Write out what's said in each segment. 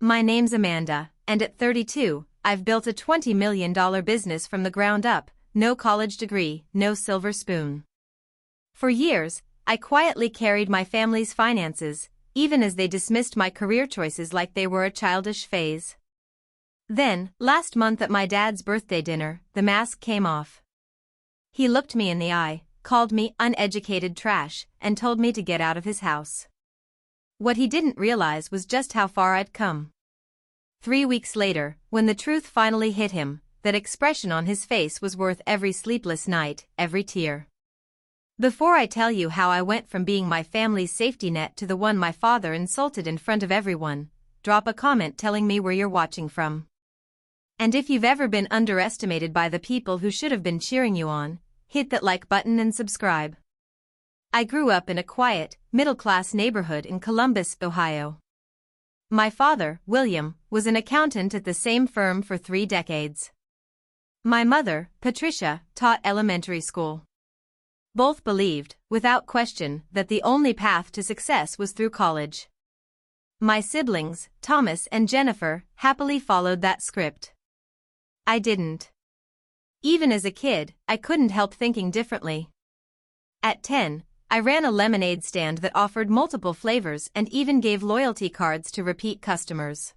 My name's Amanda, and at 32, I've built a $20 million business from the ground up, no college degree, no silver spoon. For years, I quietly carried my family's finances, even as they dismissed my career choices like they were a childish phase. Then, last month at my dad's birthday dinner, the mask came off. He looked me in the eye, called me uneducated trash, and told me to get out of his house. What he didn't realize was just how far I'd come. 3 weeks later, when the truth finally hit him, that expression on his face was worth every sleepless night, every tear. Before I tell you how I went from being my family's safety net to the one my father insulted in front of everyone, drop a comment telling me where you're watching from. And if you've ever been underestimated by the people who should have been cheering you on, hit that like button and subscribe. I grew up in a quiet, middle-class neighborhood in Columbus, Ohio. My father, William, was an accountant at the same firm for 3 decades. My mother, Patricia, taught elementary school. Both believed, without question, that the only path to success was through college. My siblings, Thomas and Jennifer, happily followed that script. I didn't. Even as a kid, I couldn't help thinking differently. At 10, I ran a lemonade stand that offered multiple flavors and even gave loyalty cards to repeat customers.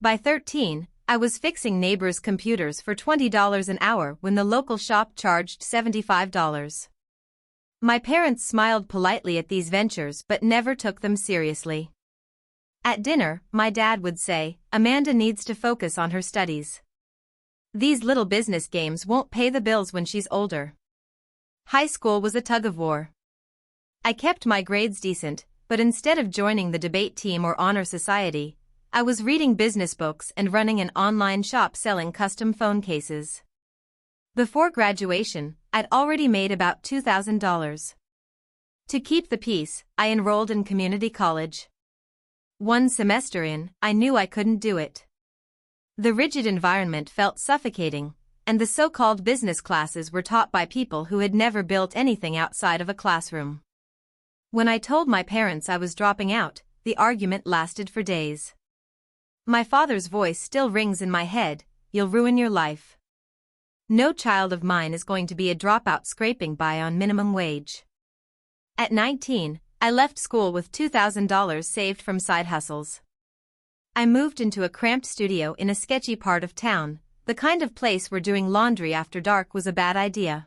By 13, I was fixing neighbors' computers for $20 an hour when the local shop charged $75. My parents smiled politely at these ventures but never took them seriously. At dinner, my dad would say, "Amanda needs to focus on her studies. These little business games won't pay the bills when she's older." High school was a tug-of-war. I kept my grades decent, but instead of joining the debate team or honor society, I was reading business books and running an online shop selling custom phone cases. Before graduation, I'd already made about $2,000. To keep the peace, I enrolled in community college. 1 semester in, I knew I couldn't do it. The rigid environment felt suffocating, and the so-called business classes were taught by people who had never built anything outside of a classroom. When I told my parents I was dropping out, the argument lasted for days. My father's voice still rings in my head, "You'll ruin your life. No child of mine is going to be a dropout scraping by on minimum wage." At 19, I left school with $2,000 saved from side hustles. I moved into a cramped studio in a sketchy part of town, the kind of place where doing laundry after dark was a bad idea.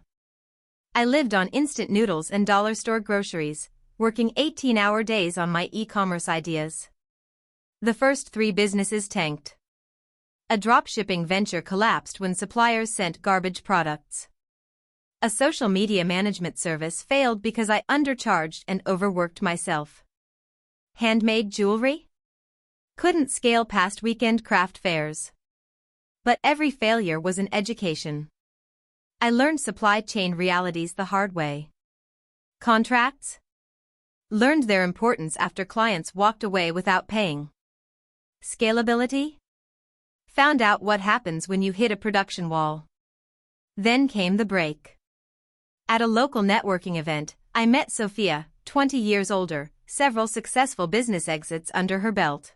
I lived on instant noodles and dollar store groceries, working 18-hour days on my e-commerce ideas. The first 3 businesses tanked. A dropshipping venture collapsed when suppliers sent garbage products. A social media management service failed because I undercharged and overworked myself. Handmade jewelry? Couldn't scale past weekend craft fairs. But every failure was an education. I learned supply chain realities the hard way. Contracts? Learned their importance after clients walked away without paying. Scalability? Found out what happens when you hit a production wall. Then came the break. At a local networking event, I met Sophia, 20 years older, several successful business exits under her belt.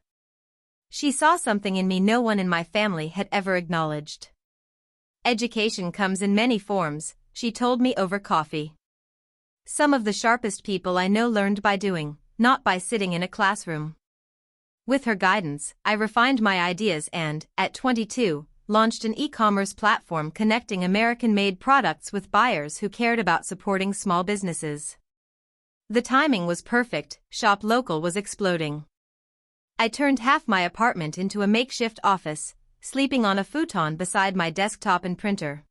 She saw something in me no one in my family had ever acknowledged. Education comes in many forms, she told me over coffee. Some of the sharpest people I know learned by doing, not by sitting in a classroom. With her guidance, I refined my ideas and, at 22, launched an e-commerce platform connecting American-made products with buyers who cared about supporting small businesses. The timing was perfect, Shop Local was exploding. I turned half my apartment into a makeshift office, sleeping on a futon beside my desktop and printer.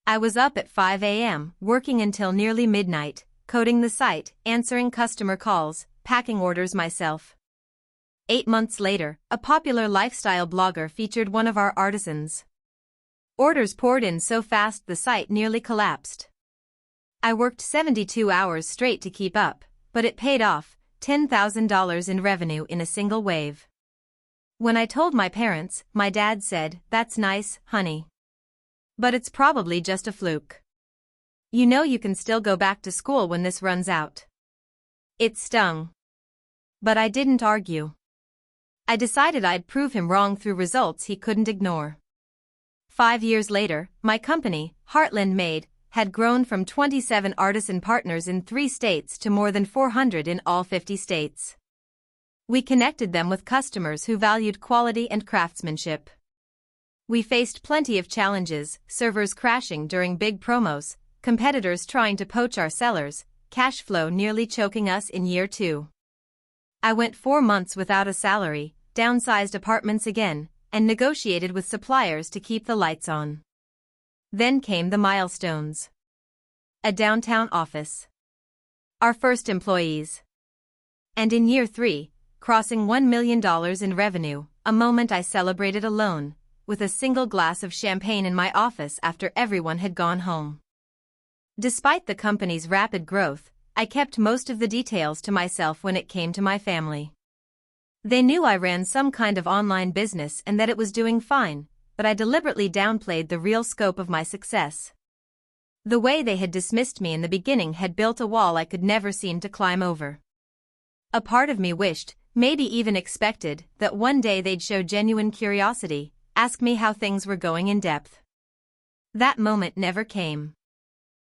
I was up at 5 a.m., working until nearly midnight, coding the site, answering customer calls, packing orders myself. 8 months later, a popular lifestyle blogger featured one of our artisans. Orders poured in so fast the site nearly collapsed. I worked 72 hours straight to keep up, but it paid off, $10,000 in revenue in a single wave. When I told my parents, my dad said, "That's nice, honey. But it's probably just a fluke. You know you can still go back to school when this runs out." It stung. But I didn't argue. I decided I'd prove him wrong through results he couldn't ignore. 5 years later, my company, Heartland Made, had grown from 27 artisan partners in 3 states to more than 400 in all 50 states. We connected them with customers who valued quality and craftsmanship. We faced plenty of challenges, servers crashing during big promos, competitors trying to poach our sellers, cash flow nearly choking us in year 2. I went 4 months without a salary, downsized apartments again, and negotiated with suppliers to keep the lights on. Then came the milestones. A downtown office. Our first employees. And in year 3, crossing $1 million in revenue, a moment I celebrated alone, with a single glass of champagne in my office after everyone had gone home. Despite the company's rapid growth, I kept most of the details to myself when it came to my family. They knew I ran some kind of online business and that it was doing fine, but I deliberately downplayed the real scope of my success. The way they had dismissed me in the beginning had built a wall I could never seem to climb over. A part of me wished, maybe even expected, that one day they'd show genuine curiosity, ask me how things were going in depth. That moment never came.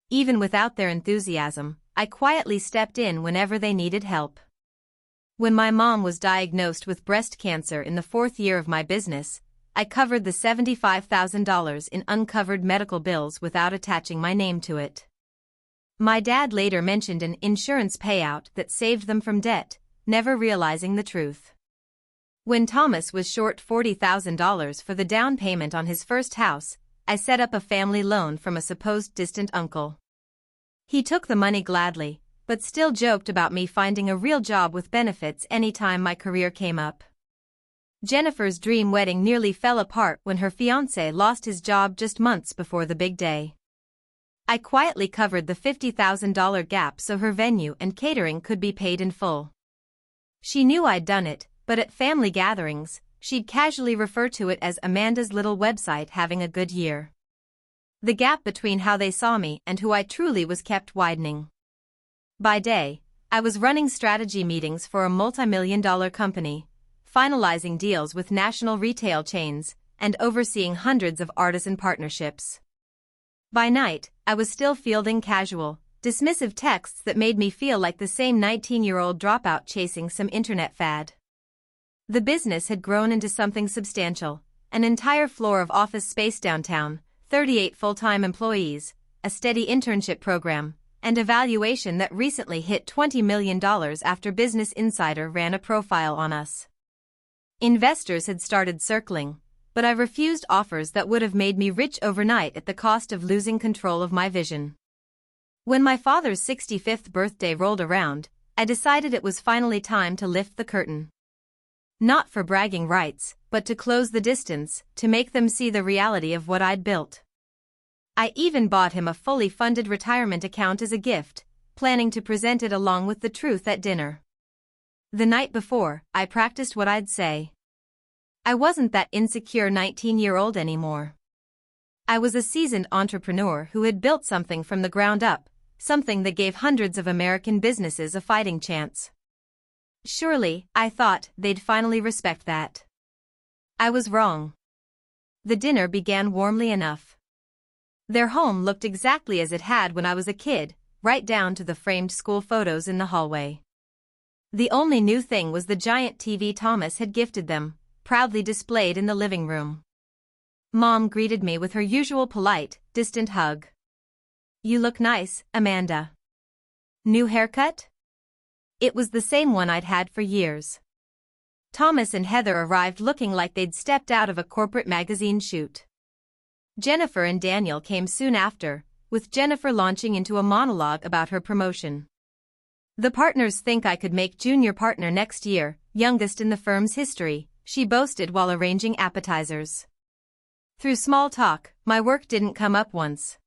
Even without their enthusiasm, I quietly stepped in whenever they needed help. When my mom was diagnosed with breast cancer in the 4th year of my business, I covered the $75,000 in uncovered medical bills without attaching my name to it. My dad later mentioned an insurance payout that saved them from debt, never realizing the truth. When Thomas was short $40,000 for the down payment on his first house, I set up a family loan from a supposed distant uncle. He took the money gladly, but still joked about me finding a real job with benefits anytime my career came up. Jennifer's dream wedding nearly fell apart when her fiancé lost his job just months before the big day. I quietly covered the $50,000 gap so her venue and catering could be paid in full. She knew I'd done it, but at family gatherings, she'd casually refer to it as Amanda's little website having a good year. The gap between how they saw me and who I truly was kept widening. By day, I was running strategy meetings for a multi-million-dollar company, finalizing deals with national retail chains, and overseeing hundreds of artisan partnerships. By night, I was still fielding casual, dismissive texts that made me feel like the same 19-year-old dropout chasing some internet fad. The business had grown into something substantial, an entire floor of office space downtown, 38 full-time employees, a steady internship program, and a valuation that recently hit $20 million after Business Insider ran a profile on us. Investors had started circling, but I refused offers that would have made me rich overnight at the cost of losing control of my vision. When my father's 65th birthday rolled around, I decided it was finally time to lift the curtain. Not for bragging rights, but to close the distance, to make them see the reality of what I'd built. I even bought him a fully funded retirement account as a gift, planning to present it along with the truth at dinner. The night before, I practiced what I'd say. I wasn't that insecure 19-year-old anymore. I was a seasoned entrepreneur who had built something from the ground up, something that gave hundreds of American businesses a fighting chance. Surely, I thought, they'd finally respect that. I was wrong. The dinner began warmly enough. Their home looked exactly as it had when I was a kid, right down to the framed school photos in the hallway. The only new thing was the giant TV Thomas had gifted them, proudly displayed in the living room. Mom greeted me with her usual polite, distant hug. "You look nice, Amanda." "New haircut?" It was the same one I'd had for years. Thomas and Heather arrived looking like they'd stepped out of a corporate magazine shoot. Jennifer and Daniel came soon after, with Jennifer launching into a monologue about her promotion. "The partners think I could make junior partner next year, youngest in the firm's history," she boasted while arranging appetizers. Through small talk, my work didn't come up once.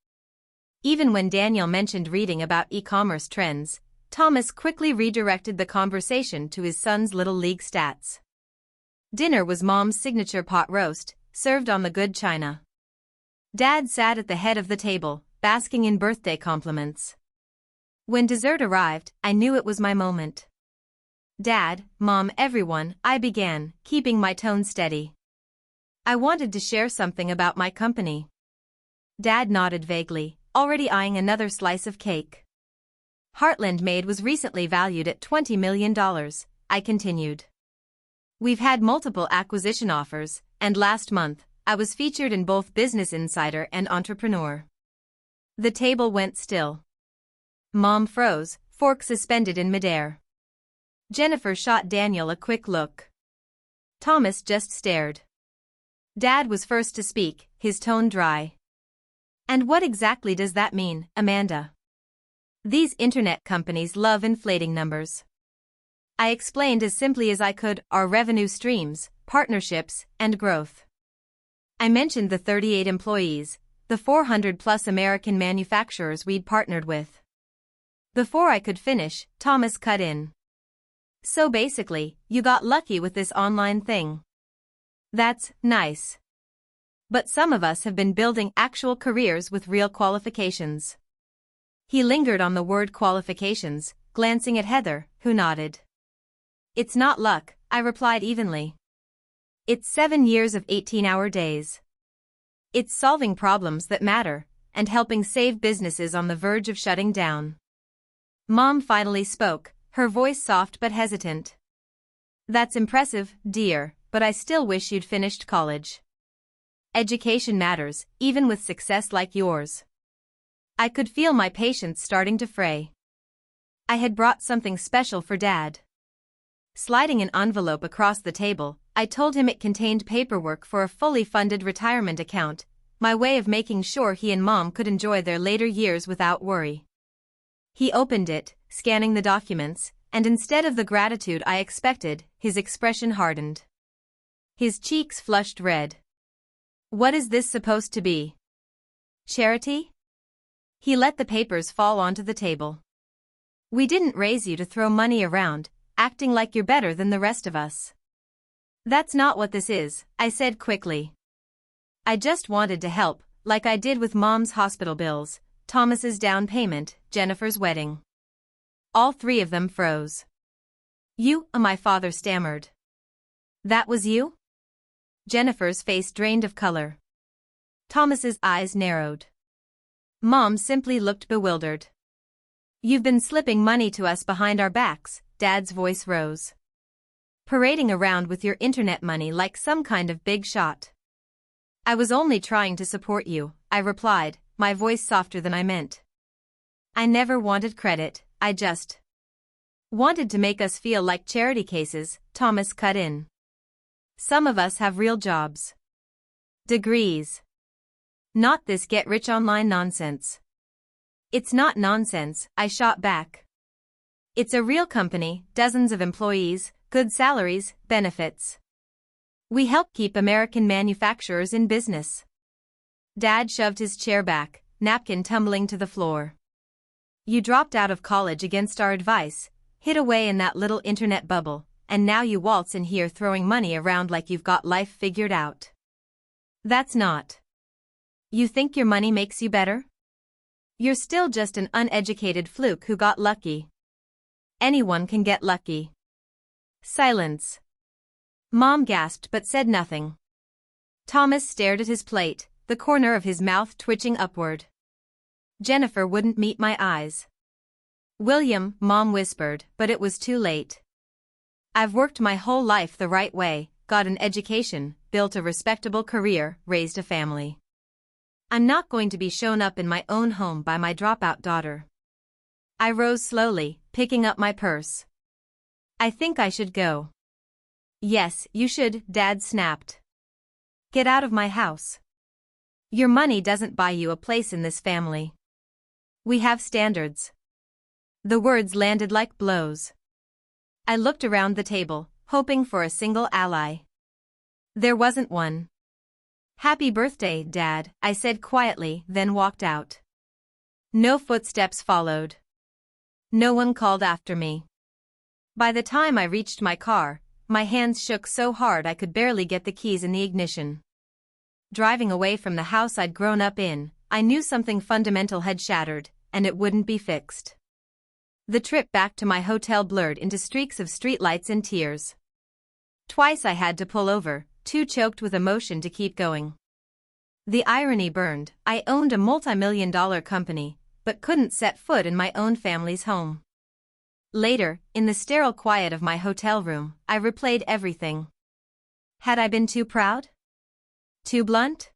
Even when Daniel mentioned reading about e-commerce trends, Thomas quickly redirected the conversation to his son's Little League stats. Dinner was Mom's signature pot roast, served on the good china. Dad sat at the head of the table, basking in birthday compliments. When dessert arrived, I knew it was my moment. Dad, Mom, everyone, I began, keeping my tone steady. I wanted to share something about my company. Dad nodded vaguely, already eyeing another slice of cake. Heartland Made was recently valued at $20 million, I continued. We've had multiple acquisition offers, and last month, I was featured in both Business Insider and Entrepreneur. The table went still. Mom froze, fork suspended in midair. Jennifer shot Daniel a quick look. Thomas just stared. Dad was first to speak, his tone dry. And what exactly does that mean, Amanda? These internet companies love inflating numbers. I explained as simply as I could our revenue streams, partnerships, and growth. I mentioned the 38 employees, the 400-plus American manufacturers we'd partnered with. Before I could finish, Thomas cut in. So basically, you got lucky with this online thing. That's nice. But some of us have been building actual careers with real qualifications. He lingered on the word qualifications, glancing at Heather, who nodded. It's not luck, I replied evenly. It's 7 years of 18-hour days. It's solving problems that matter, and helping save businesses on the verge of shutting down. Mom finally spoke, her voice soft but hesitant. That's impressive, dear, but I still wish you'd finished college. Education matters, even with success like yours. I could feel my patience starting to fray. I had brought something special for Dad. Sliding an envelope across the table, I told him it contained paperwork for a fully funded retirement account, my way of making sure he and Mom could enjoy their later years without worry. He opened it, scanning the documents, and instead of the gratitude I expected, his expression hardened. His cheeks flushed red. What is this supposed to be? Charity? He let the papers fall onto the table. We didn't raise you to throw money around, acting like you're better than the rest of us. That's not what this is, I said quickly. I just wanted to help, like I did with Mom's hospital bills, Thomas's down payment, Jennifer's wedding. All three of them froze. You, my father stammered. That was you? Jennifer's face drained of color. Thomas's eyes narrowed. Mom simply looked bewildered. You've been slipping money to us behind our backs, Dad's voice rose. Parading around with your internet money like some kind of big shot. I was only trying to support you, I replied, my voice softer than I meant. I never wanted credit, I just wanted to make us feel like charity cases, Thomas cut in. Some of us have real jobs. Degrees. Not this get-rich-online nonsense. It's not nonsense, I shot back. It's a real company, dozens of employees, good salaries, benefits. We help keep American manufacturers in business. Dad shoved his chair back, napkin tumbling to the floor. You dropped out of college against our advice, hid away in that little internet bubble, and now you waltz in here throwing money around like you've got life figured out. That's not. You think your money makes you better? You're still just an uneducated fluke who got lucky. Anyone can get lucky. Silence. Mom gasped but said nothing. Thomas stared at his plate, the corner of his mouth twitching upward. Jennifer wouldn't meet my eyes. William, Mom whispered, but it was too late. I've worked my whole life the right way, got an education, built a respectable career, raised a family. I'm not going to be shown up in my own home by my dropout daughter. I rose slowly, picking up my purse. I think I should go. Yes, you should, Dad snapped. Get out of my house. Your money doesn't buy you a place in this family. We have standards. The words landed like blows. I looked around the table, hoping for a single ally. There wasn't one. Happy birthday, Dad, I said quietly, then walked out. No footsteps followed. No one called after me. By the time I reached my car, my hands shook so hard I could barely get the keys in the ignition. Driving away from the house I'd grown up in, I knew something fundamental had shattered, and it wouldn't be fixed. The trip back to my hotel blurred into streaks of streetlights and tears. Twice I had to pull over, too choked with emotion to keep going. The irony burned. I owned a multi-million-dollar company, but couldn't set foot in my own family's home. Later, in the sterile quiet of my hotel room, I replayed everything. Had I been too proud? Too blunt?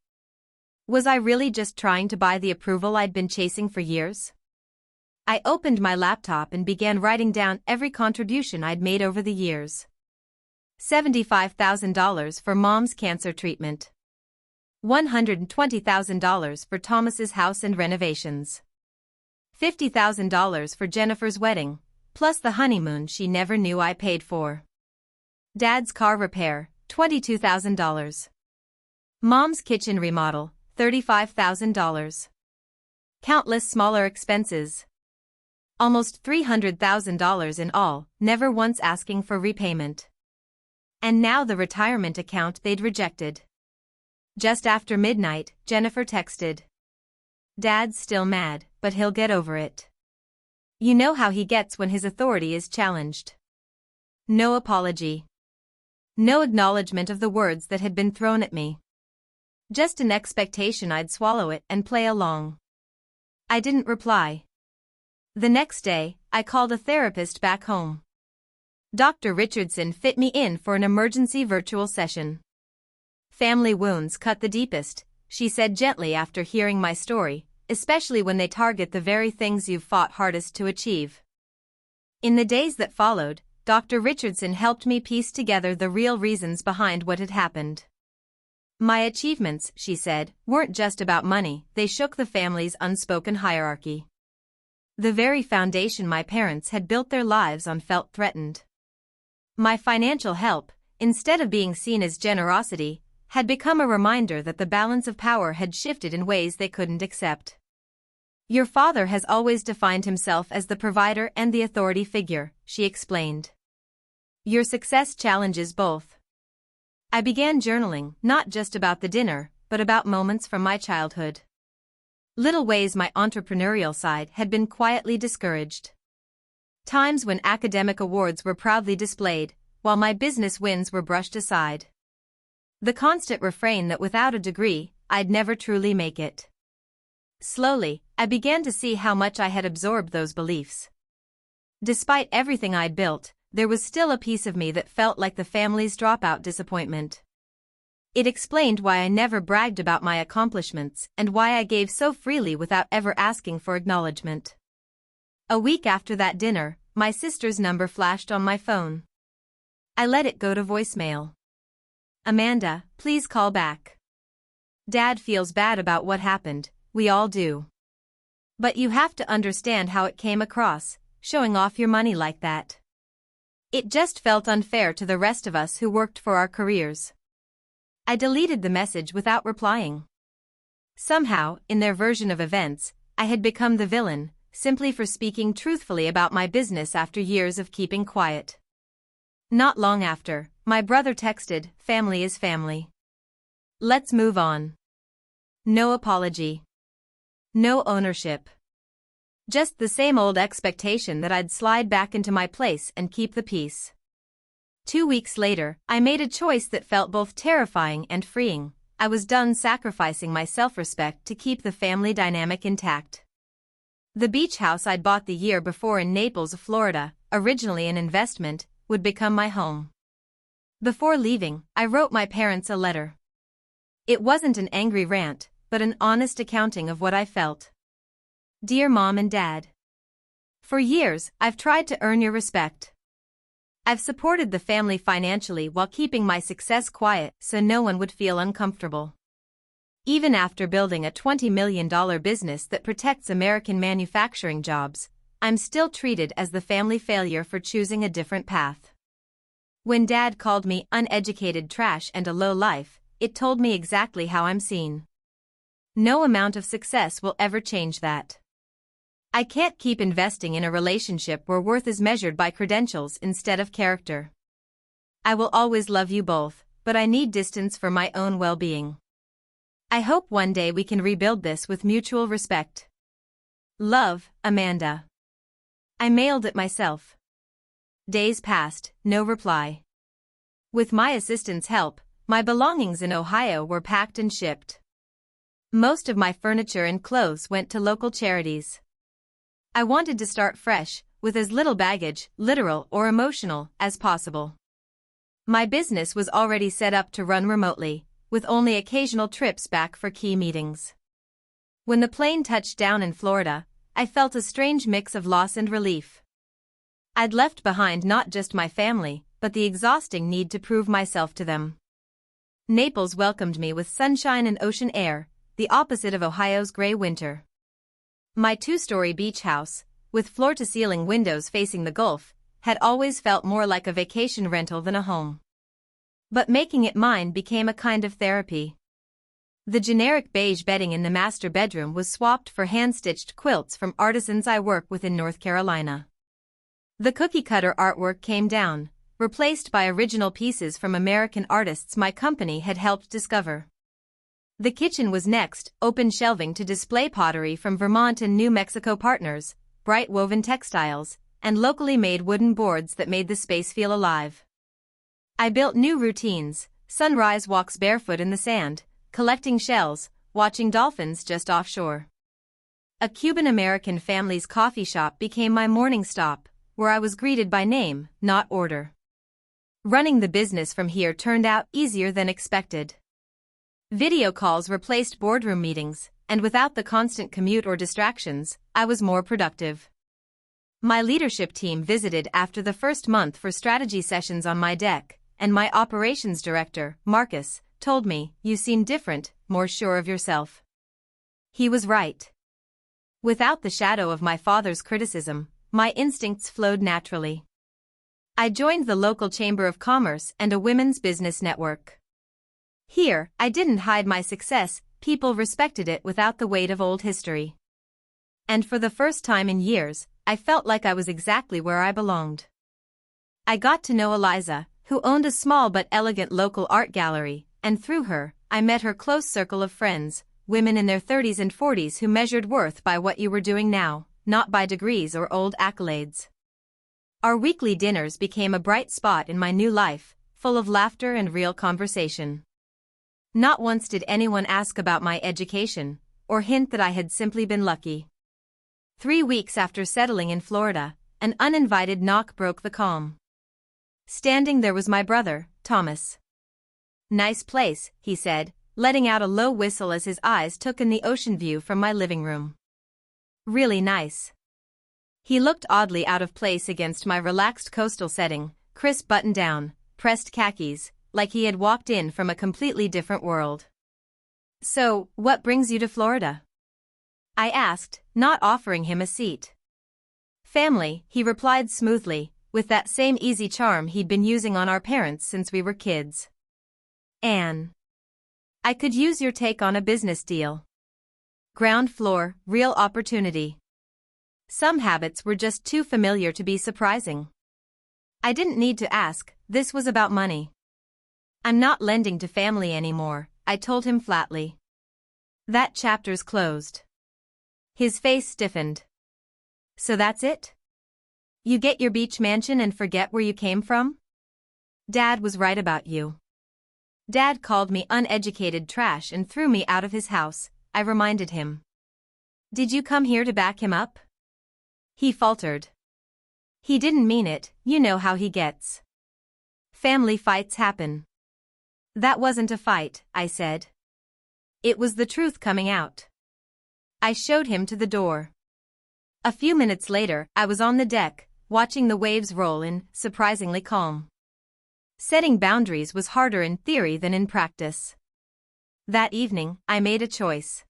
Was I really just trying to buy the approval I'd been chasing for years? I opened my laptop and began writing down every contribution I'd made over the years. $75,000 for Mom's cancer treatment. $120,000 for Thomas's house and renovations. $50,000 for Jennifer's wedding, plus the honeymoon she never knew I paid for. Dad's car repair, $22,000. Mom's kitchen remodel, $35,000. Countless smaller expenses. Almost $300,000 in all, never once asking for repayment. And now the retirement account they'd rejected. Just after midnight, Jennifer texted. Dad's still mad, but he'll get over it. You know how he gets when his authority is challenged. No apology. No acknowledgement of the words that had been thrown at me. Just an expectation I'd swallow it and play along. I didn't reply. The next day, I called a therapist back home. Dr. Richardson fit me in for an emergency virtual session. Family wounds cut the deepest, she said gently after hearing my story, especially when they target the very things you've fought hardest to achieve. In the days that followed, Dr. Richardson helped me piece together the real reasons behind what had happened. My achievements, she said, weren't just about money, they shook the family's unspoken hierarchy. The very foundation my parents had built their lives on felt threatened. My financial help, instead of being seen as generosity, had become a reminder that the balance of power had shifted in ways they couldn't accept. Your father has always defined himself as the provider and the authority figure, she explained. Your success challenges both. I began journaling, not just about the dinner, but about moments from my childhood. Little ways my entrepreneurial side had been quietly discouraged. Times when academic awards were proudly displayed, while my business wins were brushed aside. The constant refrain that without a degree, I'd never truly make it. Slowly, I began to see how much I had absorbed those beliefs. Despite everything I'd built, there was still a piece of me that felt like the family's dropout disappointment. It explained why I never bragged about my accomplishments and why I gave so freely without ever asking for acknowledgement. A week after that dinner, my sister's number flashed on my phone. I let it go to voicemail. Amanda, please call back. Dad feels bad about what happened, we all do. But you have to understand how it came across, showing off your money like that. It just felt unfair to the rest of us who worked for our careers. I deleted the message without replying. Somehow, in their version of events, I had become the villain, simply for speaking truthfully about my business after years of keeping quiet. Not long after, my brother texted, family is family. Let's move on. No apology. No ownership. Just the same old expectation that I'd slide back into my place and keep the peace. 2 weeks later, I made a choice that felt both terrifying and freeing. I was done sacrificing my self-respect to keep the family dynamic intact. The beach house I'd bought the year before in Naples, Florida, originally an investment, would become my home. Before leaving, I wrote my parents a letter. It wasn't an angry rant, but an honest accounting of what I felt. Dear Mom and Dad. For years, I've tried to earn your respect. I've supported the family financially while keeping my success quiet so no one would feel uncomfortable. Even after building a $20 million business that protects American manufacturing jobs, I'm still treated as the family failure for choosing a different path. When Dad called me uneducated trash and a low life, it told me exactly how I'm seen. No amount of success will ever change that. I can't keep investing in a relationship where worth is measured by credentials instead of character. I will always love you both, but I need distance for my own well-being. I hope one day we can rebuild this with mutual respect. Love, Amanda. I mailed it myself. Days passed, no reply. With my assistant's help, my belongings in Ohio were packed and shipped. Most of my furniture and clothes went to local charities. I wanted to start fresh, with as little baggage, literal or emotional, as possible. My business was already set up to run remotely, with only occasional trips back for key meetings. When the plane touched down in Florida, I felt a strange mix of loss and relief. I'd left behind not just my family, but the exhausting need to prove myself to them. Naples welcomed me with sunshine and ocean air, the opposite of Ohio's gray winter. My two-story beach house, with floor-to-ceiling windows facing the Gulf, had always felt more like a vacation rental than a home. But making it mine became a kind of therapy. The generic beige bedding in the master bedroom was swapped for hand-stitched quilts from artisans I work with in North Carolina. The cookie-cutter artwork came down, replaced by original pieces from American artists my company had helped discover. The kitchen was next, open shelving to display pottery from Vermont and New Mexico partners, bright woven textiles, and locally made wooden boards that made the space feel alive. I built new routines, sunrise walks barefoot in the sand, collecting shells, watching dolphins just offshore. A Cuban-American family's coffee shop became my morning stop, where I was greeted by name, not order. Running the business from here turned out easier than expected. Video calls replaced boardroom meetings, and without the constant commute or distractions, I was more productive. My leadership team visited after the first month for strategy sessions on my deck, and my operations director, Marcus, told me, "You seem different, more sure of yourself." He was right. Without the shadow of my father's criticism, my instincts flowed naturally. I joined the local Chamber of Commerce and a women's business network. Here, I didn't hide my success, people respected it without the weight of old history. And for the first time in years, I felt like I was exactly where I belonged. I got to know Eliza, who owned a small but elegant local art gallery, and through her, I met her close circle of friends, women in their 30s and 40s who measured worth by what you were doing now, not by degrees or old accolades. Our weekly dinners became a bright spot in my new life, full of laughter and real conversation. Not once did anyone ask about my education, or hint that I had simply been lucky. 3 weeks after settling in Florida, an uninvited knock broke the calm. Standing there was my brother, Thomas. "Nice place," he said, letting out a low whistle as his eyes took in the ocean view from my living room. "Really nice." He looked oddly out of place against my relaxed coastal setting, crisp button-down, pressed khakis, like he had walked in from a completely different world. "So, what brings you to Florida?" I asked, not offering him a seat. "Family," he replied smoothly, with that same easy charm he'd been using on our parents since we were kids. "Anne, I could use your take on a business deal. Ground floor, real opportunity." Some habits were just too familiar to be surprising. I didn't need to ask, this was about money. "I'm not lending to family anymore," I told him flatly. "That chapter's closed." His face stiffened. "So that's it? You get your beach mansion and forget where you came from?" "Dad was right about you." "Dad called me uneducated trash and threw me out of his house," I reminded him. "Did you come here to back him up?" He faltered. He didn't mean it, you know how he gets. Family fights happen. "That wasn't a fight," I said. It was the truth coming out. I showed him to the door. A few minutes later, I was on the deck, watching the waves roll in, surprisingly calm. Setting boundaries was harder in theory than in practice. That evening, I made a choice.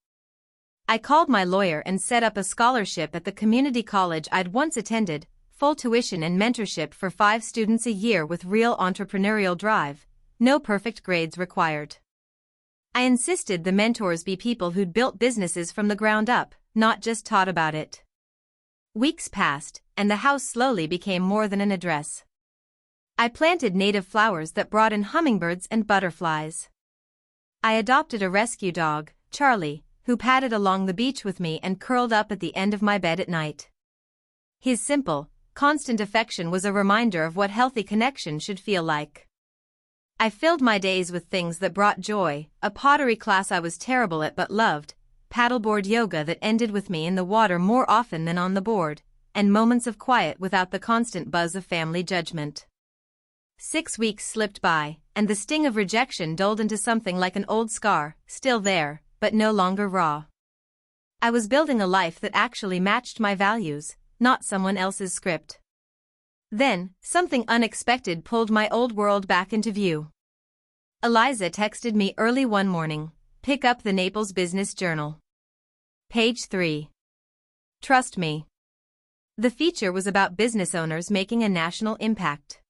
I called my lawyer and set up a scholarship at the community college I'd once attended, full tuition and mentorship for 5 students a year with real entrepreneurial drive. No perfect grades required. I insisted the mentors be people who'd built businesses from the ground up, not just taught about it. Weeks passed, and the house slowly became more than an address. I planted native flowers that brought in hummingbirds and butterflies. I adopted a rescue dog, Charlie, who padded along the beach with me and curled up at the end of my bed at night. His simple, constant affection was a reminder of what healthy connection should feel like. I filled my days with things that brought joy, a pottery class I was terrible at but loved, paddleboard yoga that ended with me in the water more often than on the board, and moments of quiet without the constant buzz of family judgment. 6 weeks slipped by, and the sting of rejection dulled into something like an old scar, still there, but no longer raw. I was building a life that actually matched my values, not someone else's script. Then, something unexpected pulled my old world back into view. Eliza texted me early one morning, "Pick up the Naples Business Journal. Page 3. Trust me." The feature was about business owners making a national impact.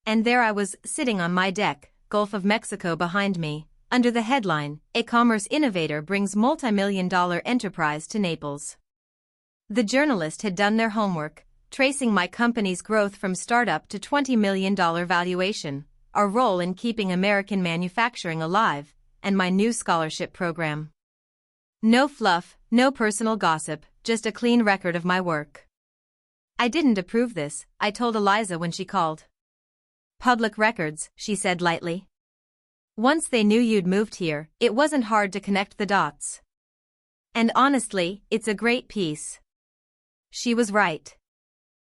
And there I was, sitting on my deck, Gulf of Mexico behind me, under the headline, "E-commerce innovator brings multi-million-dollar enterprise to Naples." The journalist had done their homework, tracing my company's growth from startup to $20 million valuation, our role in keeping American manufacturing alive, and my new scholarship program. No fluff, no personal gossip, just a clean record of my work. I didn't approve this, I told Eliza when she called. "Public records," she said lightly. "Once they knew you'd moved here, it wasn't hard to connect the dots. And honestly, it's a great piece." She was right.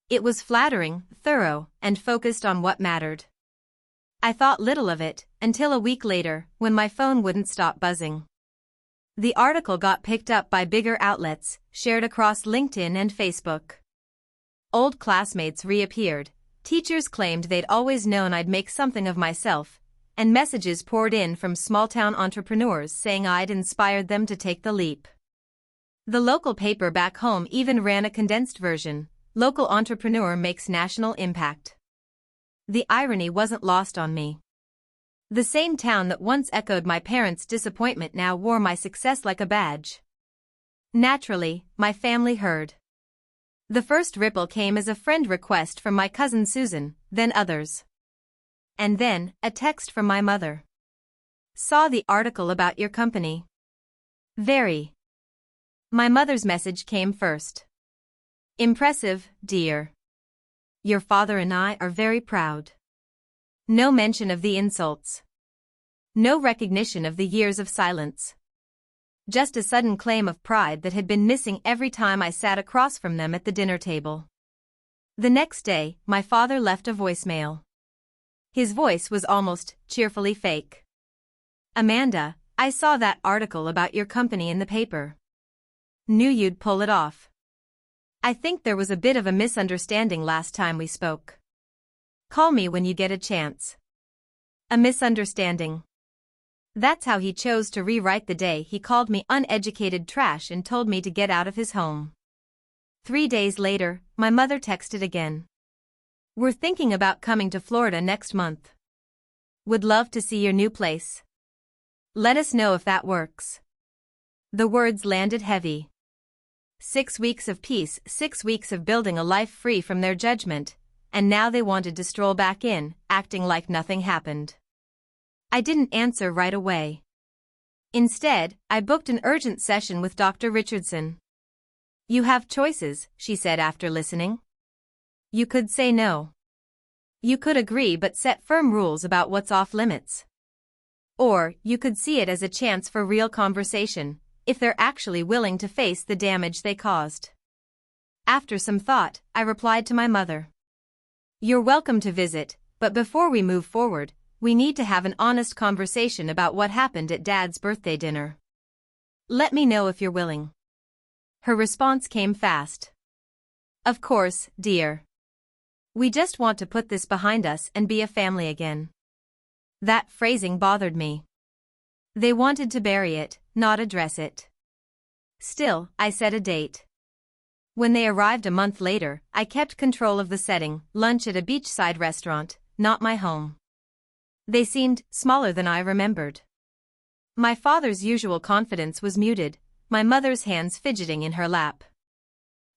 It was flattering, thorough, and focused on what mattered. I thought little of it, until a week later, when my phone wouldn't stop buzzing. The article got picked up by bigger outlets, shared across LinkedIn and Facebook. Old classmates reappeared, teachers claimed they'd always known I'd make something of myself, and messages poured in from small-town entrepreneurs saying I'd inspired them to take the leap. The local paper back home even ran a condensed version, "Local Entrepreneur Makes National Impact." The irony wasn't lost on me. The same town that once echoed my parents' disappointment now wore my success like a badge. Naturally, my family heard. The first ripple came as a friend request from my cousin Susan, then others. And then, a text from my mother. "Saw the article about your company. Very." My mother's message came first. "Impressive, dear. Your father and I are very proud." No mention of the insults. No recognition of the years of silence. Just a sudden claim of pride that had been missing every time I sat across from them at the dinner table. The next day, my father left a voicemail. His voice was almost cheerfully fake. "Amanda, I saw that article about your company in the paper. Knew you'd pull it off. I think there was a bit of a misunderstanding last time we spoke. Call me when you get a chance." A misunderstanding. That's how he chose to rewrite the day he called me uneducated trash and told me to get out of his home. 3 days later, my mother texted again. "We're thinking about coming to Florida next month. Would love to see your new place. Let us know if that works." The words landed heavy. 6 weeks of peace, 6 weeks of building a life free from their judgment, and now they wanted to stroll back in, acting like nothing happened. I didn't answer right away. Instead, I booked an urgent session with Dr. Richardson. "You have choices," she said after listening. "You could say no. You could agree but set firm rules about what's off limits. Or, you could see it as a chance for real conversation, if they're actually willing to face the damage they caused." After some thought, I replied to my mother. "You're welcome to visit, but before we move forward, we need to have an honest conversation about what happened at Dad's birthday dinner. Let me know if you're willing." Her response came fast. "Of course, dear. We just want to put this behind us and be a family again." That phrasing bothered me. They wanted to bury it, not address it. Still, I set a date. When they arrived a month later, I kept control of the setting, lunch at a beachside restaurant, not my home. They seemed smaller than I remembered. My father's usual confidence was muted, my mother's hands fidgeting in her lap.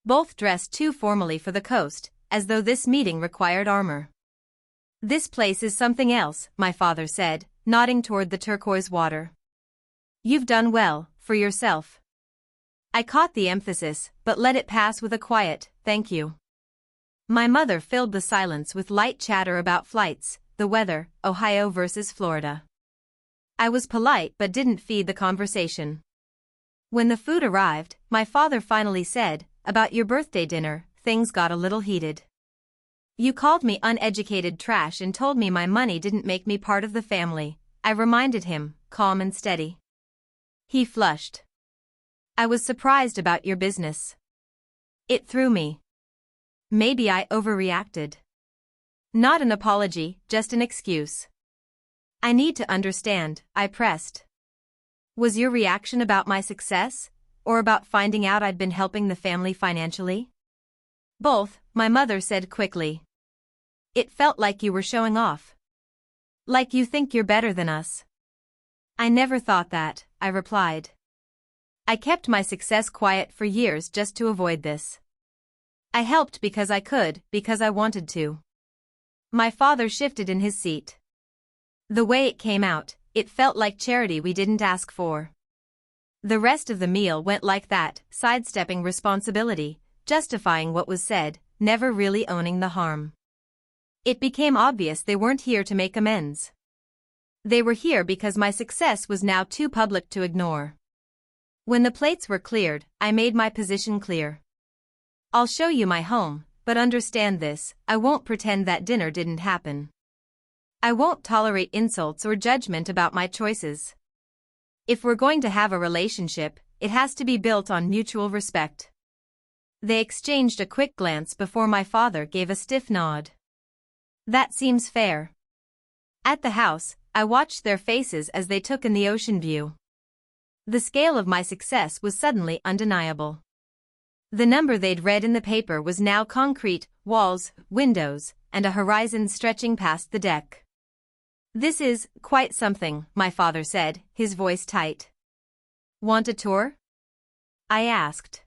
Both dressed too formally for the coast, as though this meeting required armor. "This place is something else," my father said, nodding toward the turquoise water. "You've done well, for yourself." I caught the emphasis, but let it pass with a quiet, "Thank you." My mother filled the silence with light chatter about flights, the weather, Ohio versus Florida. I was polite but didn't feed the conversation. When the food arrived, my father finally said, "About your birthday dinner, things got a little heated. You called me uneducated trash and told me my money didn't make me part of the family," I reminded him, calm and steady. He flushed. "I was surprised about your business. It threw me. Maybe I overreacted." Not an apology, just an excuse. "I need to understand," I pressed. "Was your reaction about my success, or about finding out I'd been helping the family financially?" "Both," my mother said quickly. "It felt like you were showing off. Like you think you're better than us." "I never thought that," I replied. "I kept my success quiet for years just to avoid this. I helped because I could, because I wanted to." My father shifted in his seat. The way it came out, it felt like charity we didn't ask for. The rest of the meal went like that, sidestepping responsibility, justifying what was said, never really owning the harm. It became obvious they weren't here to make amends. They were here because my success was now too public to ignore. When the plates were cleared, I made my position clear. "I'll show you my home, but understand this, I won't pretend that dinner didn't happen. I won't tolerate insults or judgment about my choices. If we're going to have a relationship, it has to be built on mutual respect." They exchanged a quick glance before my father gave a stiff nod. "That seems fair." At the house, I watched their faces as they took in the ocean view. The scale of my success was suddenly undeniable. The number they'd read in the paper was now concrete: walls, windows, and a horizon stretching past the deck. "This is quite something," my father said, his voice tight. "Want a tour?" I asked.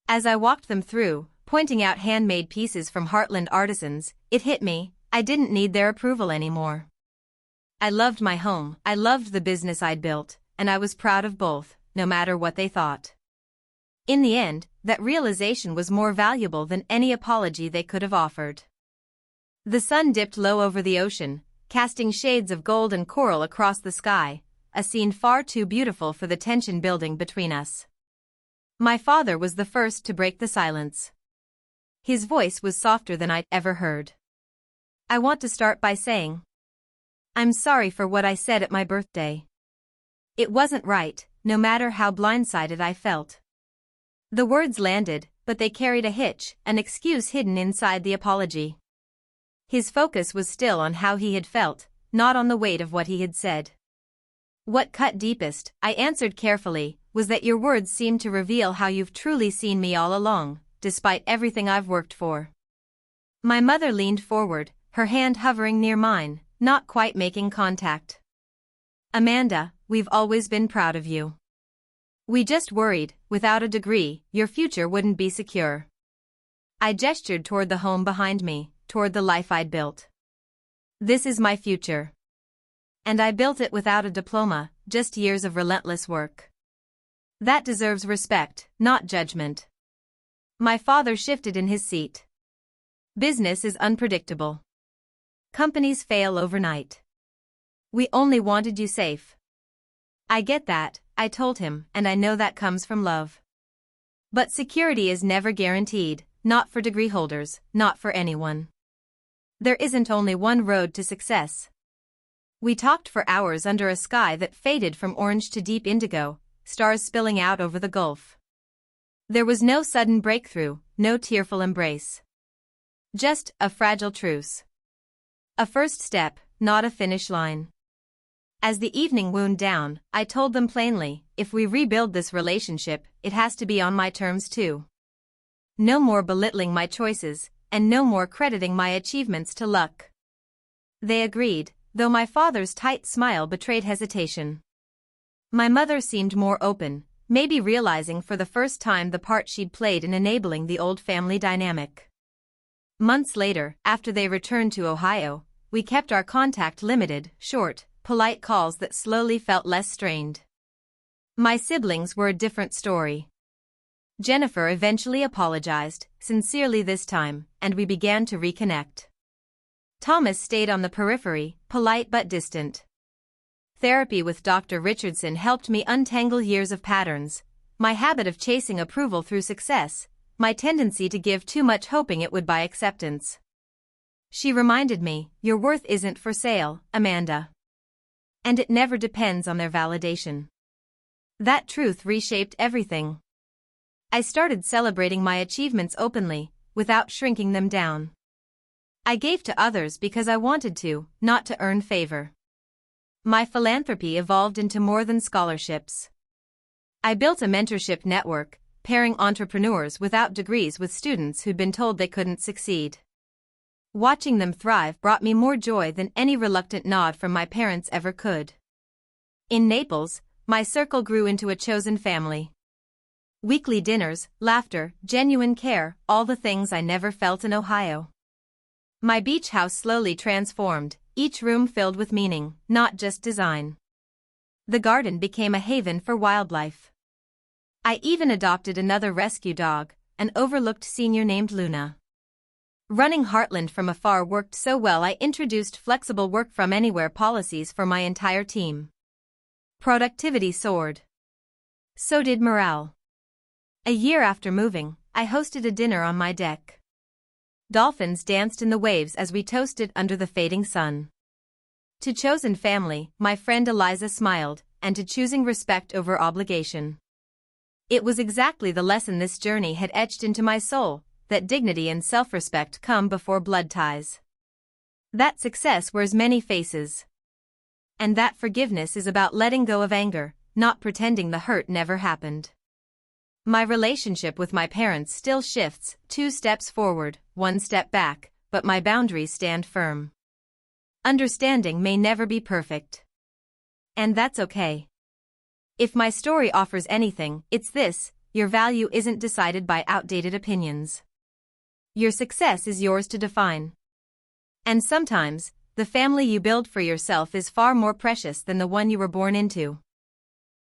As I walked them through, pointing out handmade pieces from Heartland artisans, it hit me, I didn't need their approval anymore. I loved my home, I loved the business I'd built, and I was proud of both, no matter what they thought. In the end, that realization was more valuable than any apology they could have offered. The sun dipped low over the ocean, casting shades of gold and coral across the sky, a scene far too beautiful for the tension building between us. My father was the first to break the silence. His voice was softer than I'd ever heard. "I want to start by saying, I'm sorry for what I said at my birthday. It wasn't right, no matter how blindsided I felt." The words landed, but they carried a hitch, an excuse hidden inside the apology. His focus was still on how he had felt, not on the weight of what he had said. "What cut deepest," I answered carefully, "was that your words seemed to reveal how you've truly seen me all along, despite everything I've worked for." My mother leaned forward, her hand hovering near mine, not quite making contact. "Amanda, we've always been proud of you. We just worried, without a degree, your future wouldn't be secure." I gestured toward the home behind me, toward the life I'd built. "This is my future. And I built it without a diploma, just years of relentless work. That deserves respect, not judgment." My father shifted in his seat. "Business is unpredictable. Companies fail overnight. We only wanted you safe." "I get that," I told him, "and I know that comes from love. But security is never guaranteed, not for degree holders, not for anyone. There isn't only one road to success." We talked for hours under a sky that faded from orange to deep indigo, stars spilling out over the gulf. There was no sudden breakthrough, no tearful embrace. Just a fragile truce. A first step, not a finish line. As the evening wound down, I told them plainly, if we rebuild this relationship, it has to be on my terms too. No more belittling my choices, and no more crediting my achievements to luck. They agreed, though my father's tight smile betrayed hesitation. My mother seemed more open, maybe realizing for the first time the part she'd played in enabling the old family dynamic. Months later, after they returned to Ohio, we kept our contact limited, short, polite calls that slowly felt less strained. My siblings were a different story. Jennifer eventually apologized, sincerely this time, and we began to reconnect. Thomas stayed on the periphery, polite but distant. Therapy with Dr. Richardson helped me untangle years of patterns, my habit of chasing approval through success, my tendency to give too much hoping it would buy acceptance. She reminded me, your worth isn't for sale, Amanda. And it never depends on their validation. That truth reshaped everything. I started celebrating my achievements openly, without shrinking them down. I gave to others because I wanted to, not to earn favor. My philanthropy evolved into more than scholarships. I built a mentorship network, pairing entrepreneurs without degrees with students who'd been told they couldn't succeed. Watching them thrive brought me more joy than any reluctant nod from my parents ever could. In Naples, my circle grew into a chosen family. Weekly dinners, laughter, genuine care, all the things I never felt in Ohio. My beach house slowly transformed, each room filled with meaning, not just design. The garden became a haven for wildlife. I even adopted another rescue dog, an overlooked senior named Luna. Running Heartland from afar worked so well I introduced flexible work from anywhere policies for my entire team. Productivity soared. So did morale. A year after moving, I hosted a dinner on my deck. Dolphins danced in the waves as we toasted under the fading sun. To chosen family, my friend Eliza smiled, and to choosing respect over obligation. It was exactly the lesson this journey had etched into my soul, that dignity and self-respect come before blood ties. That success wears many faces. And that forgiveness is about letting go of anger, not pretending the hurt never happened. My relationship with my parents still shifts, 2 steps forward, 1 step back, but my boundaries stand firm. Understanding may never be perfect. And that's okay. If my story offers anything, it's this: your value isn't decided by outdated opinions. Your success is yours to define. And sometimes, the family you build for yourself is far more precious than the one you were born into.